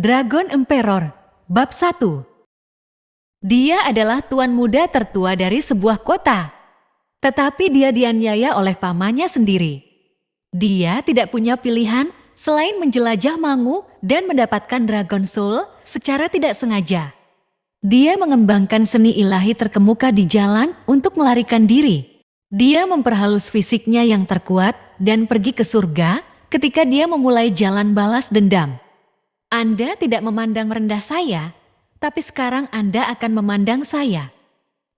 Dragon Emperor, Bab 1. Dia adalah tuan muda tertua dari sebuah kota. Tetapi dia dianiaya oleh pamannya sendiri. Dia tidak punya pilihan selain menjelajah Mangu dan mendapatkan Dragon Soul secara tidak sengaja. Dia mengembangkan seni ilahi terkemuka di jalan untuk melarikan diri. Dia memperhalus fisiknya yang terkuat dan pergi ke surga ketika dia memulai jalan balas dendam. Anda tidak memandang rendah saya, tapi sekarang Anda akan memandang saya.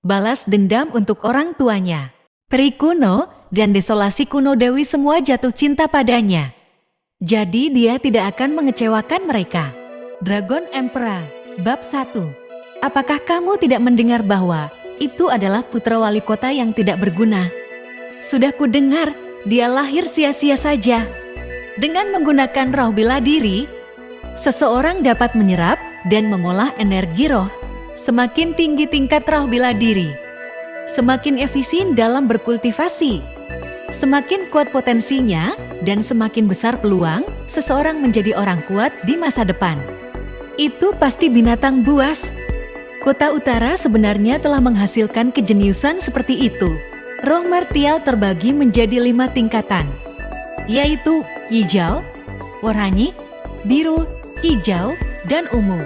Balas dendam untuk orang tuanya. Peri kuno dan desolasi kuno Dewi semua jatuh cinta padanya. Jadi dia tidak akan mengecewakan mereka. Dragon Emperor, Bab 1. Apakah kamu tidak mendengar bahwa itu adalah putra wali kota yang tidak berguna? Sudah kudengar, dia lahir sia-sia saja. Dengan menggunakan roh bela diri, seseorang dapat menyerap dan mengolah energi roh. Semakin tinggi tingkat roh bela diri, semakin efisien dalam berkultivasi. Semakin kuat potensinya dan semakin besar peluang seseorang menjadi orang kuat di masa depan. Itu pasti binatang buas. Kota Utara sebenarnya telah menghasilkan kejeniusan seperti itu. Roh martial terbagi menjadi 5 tingkatan, yaitu hijau, oranye, biru, hijau, dan ungu.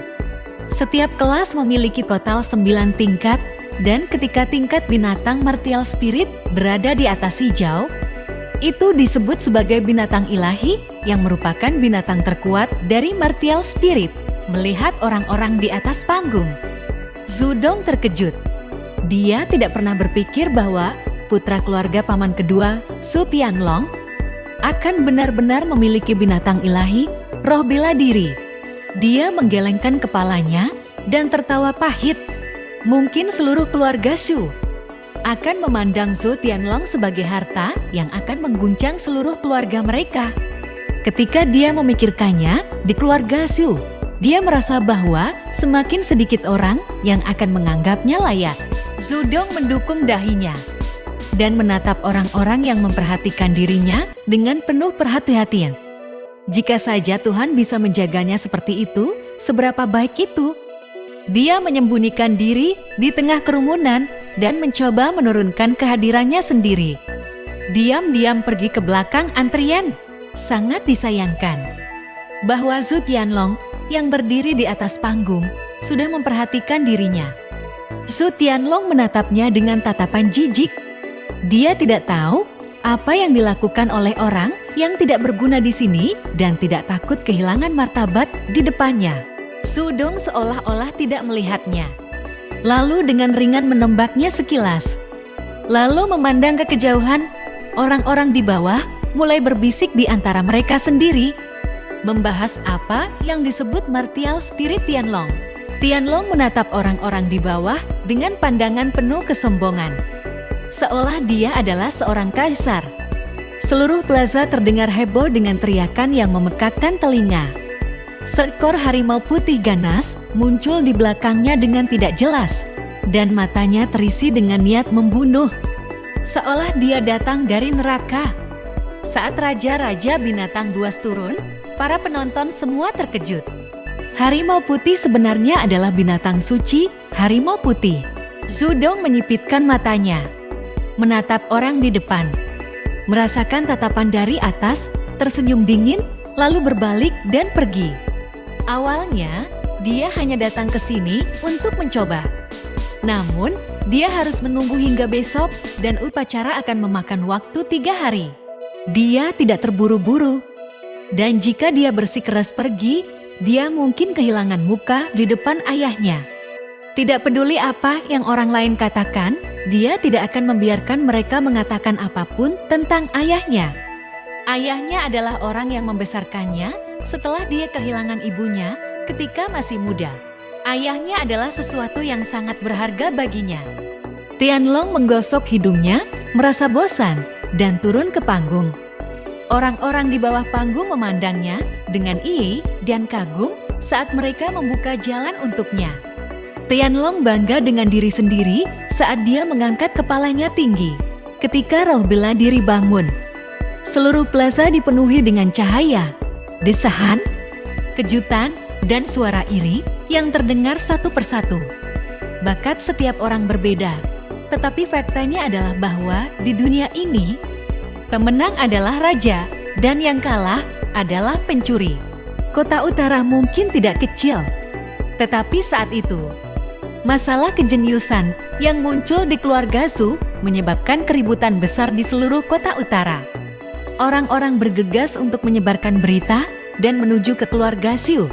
Setiap kelas memiliki total 9 tingkat, dan ketika tingkat binatang martial spirit berada di atas hijau, itu disebut sebagai binatang ilahi yang merupakan binatang terkuat dari martial spirit. Melihat orang-orang di atas panggung, Zudong terkejut. Dia tidak pernah berpikir bahwa putra keluarga paman kedua, Su Tianlong, akan benar-benar memiliki binatang ilahi, roh bela diri. Dia menggelengkan kepalanya dan tertawa pahit. Mungkin seluruh keluarga Shu akan memandang Zhou Tianlong sebagai harta yang akan mengguncang seluruh keluarga mereka. Ketika dia memikirkannya di keluarga Shu, dia merasa bahwa semakin sedikit orang yang akan menganggapnya layak. Zudong mendukung dahinya dan menatap orang-orang yang memperhatikan dirinya dengan penuh perhati-hatian. Jika saja Tuhan bisa menjaganya seperti itu, seberapa baik itu? Dia menyembunyikan diri di tengah kerumunan dan mencoba menurunkan kehadirannya sendiri. Diam-diam pergi ke belakang antrian. Sangat disayangkan bahwa Zhu Tianlong yang berdiri di atas panggung sudah memperhatikan dirinya. Zhu Tianlong menatapnya dengan tatapan jijik. Dia tidak tahu apa yang dilakukan oleh orang yang tidak berguna di sini dan tidak takut kehilangan martabat di depannya. Zudong seolah-olah tidak melihatnya. Lalu dengan ringan menembaknya sekilas. Lalu memandang ke kejauhan, orang-orang di bawah mulai berbisik di antara mereka sendiri, membahas apa yang disebut martial spirit Tianlong. Tianlong menatap orang-orang di bawah dengan pandangan penuh kesombongan, seolah dia adalah seorang kaisar. Seluruh plaza terdengar heboh dengan teriakan yang memekakkan telinga. Seekor harimau putih ganas muncul di belakangnya dengan tidak jelas, dan matanya terisi dengan niat membunuh, seolah dia datang dari neraka. Saat raja-raja binatang buas turun, para penonton semua terkejut. Harimau putih sebenarnya adalah binatang suci, harimau putih. Zudong menyipitkan matanya, menatap orang di depan, merasakan tatapan dari atas, tersenyum dingin, lalu berbalik dan pergi. Awalnya, dia hanya datang ke sini untuk mencoba. Namun, dia harus menunggu hingga besok dan upacara akan memakan waktu 3 hari. Dia tidak terburu-buru. Dan jika dia bersikeras pergi, dia mungkin kehilangan muka di depan ayahnya. Tidak peduli apa yang orang lain katakan, dia tidak akan membiarkan mereka mengatakan apapun tentang ayahnya. Ayahnya adalah orang yang membesarkannya setelah dia kehilangan ibunya ketika masih muda. Ayahnya adalah sesuatu yang sangat berharga baginya. Tianlong menggosok hidungnya, merasa bosan, dan turun ke panggung. Orang-orang di bawah panggung memandangnya dengan iri dan kagum saat mereka membuka jalan untuknya. Tianlong bangga dengan diri sendiri saat dia mengangkat kepalanya tinggi. Ketika roh bela diri bangun, seluruh plaza dipenuhi dengan cahaya, desahan, kejutan, dan suara iri yang terdengar satu persatu. Bakat setiap orang berbeda, tetapi faktanya adalah bahwa di dunia ini, pemenang adalah raja dan yang kalah adalah pencuri. Kota utara mungkin tidak kecil, tetapi saat itu, masalah kejeniusan yang muncul di keluarga Zhu menyebabkan keributan besar di seluruh kota utara. Orang-orang bergegas untuk menyebarkan berita dan menuju ke keluarga Zhu,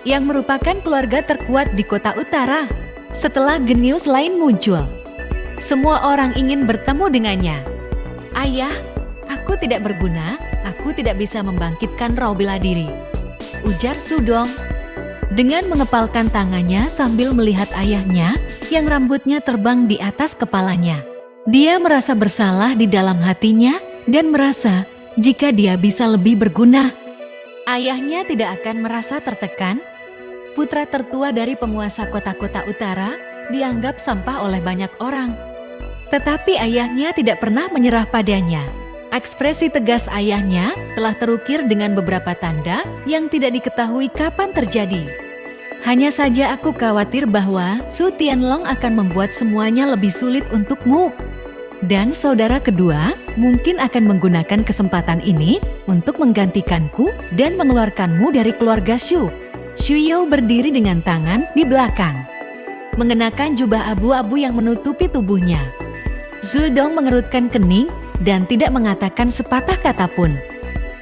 yang merupakan keluarga terkuat di kota utara. Setelah genius lain muncul, semua orang ingin bertemu dengannya. "Ayah, aku tidak berguna, aku tidak bisa membangkitkan roh bela diri," ujar Zudong dengan mengepalkan tangannya sambil melihat ayahnya yang rambutnya terbang di atas kepalanya. Dia merasa bersalah di dalam hatinya dan merasa jika dia bisa lebih berguna. Ayahnya tidak akan merasa tertekan. Putra tertua dari penguasa kota-kota utara dianggap sampah oleh banyak orang. Tetapi ayahnya tidak pernah menyerah padanya. Ekspresi tegas ayahnya telah terukir dengan beberapa tanda yang tidak diketahui kapan terjadi. "Hanya saja aku khawatir bahwa Su Tianlong akan membuat semuanya lebih sulit untukmu. Dan saudara kedua mungkin akan menggunakan kesempatan ini untuk menggantikanku dan mengeluarkanmu dari keluarga Shu." Xu You berdiri dengan tangan di belakang, mengenakan jubah abu-abu yang menutupi tubuhnya. Zudong mengerutkan kening dan tidak mengatakan sepatah kata pun.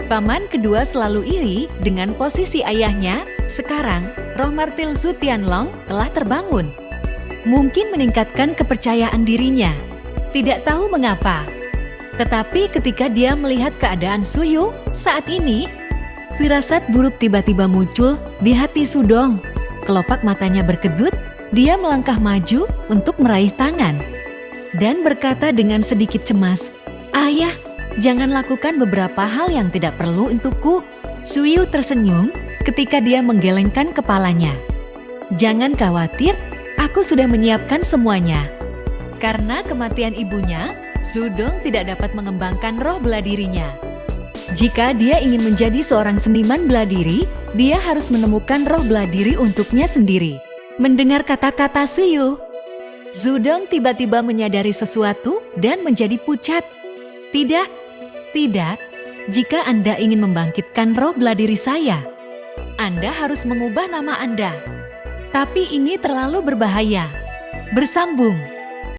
Paman kedua selalu iri dengan posisi ayahnya. Sekarang, roh martil Zhu Tianlong telah terbangun. Mungkin meningkatkan kepercayaan dirinya. Tidak tahu mengapa. Tetapi ketika dia melihat keadaan Su Yu saat ini, firasat buruk tiba-tiba muncul di hati Zudong. Kelopak matanya berkedut, dia melangkah maju untuk meraih tangan dan berkata dengan sedikit cemas, "Ayah, jangan lakukan beberapa hal yang tidak perlu untukku." Su Yu tersenyum ketika dia menggelengkan kepalanya. "Jangan khawatir, aku sudah menyiapkan semuanya." Karena kematian ibunya, Zudong tidak dapat mengembangkan roh bela dirinya. Jika dia ingin menjadi seorang seniman bela diri, dia harus menemukan roh bela diri untuknya sendiri. Mendengar kata-kata Su Yu, Zudong tiba-tiba menyadari sesuatu dan menjadi pucat. Tidak, jika Anda ingin membangkitkan roh bela diri saya, Anda harus mengubah nama Anda. Tapi ini terlalu berbahaya. Bersambung.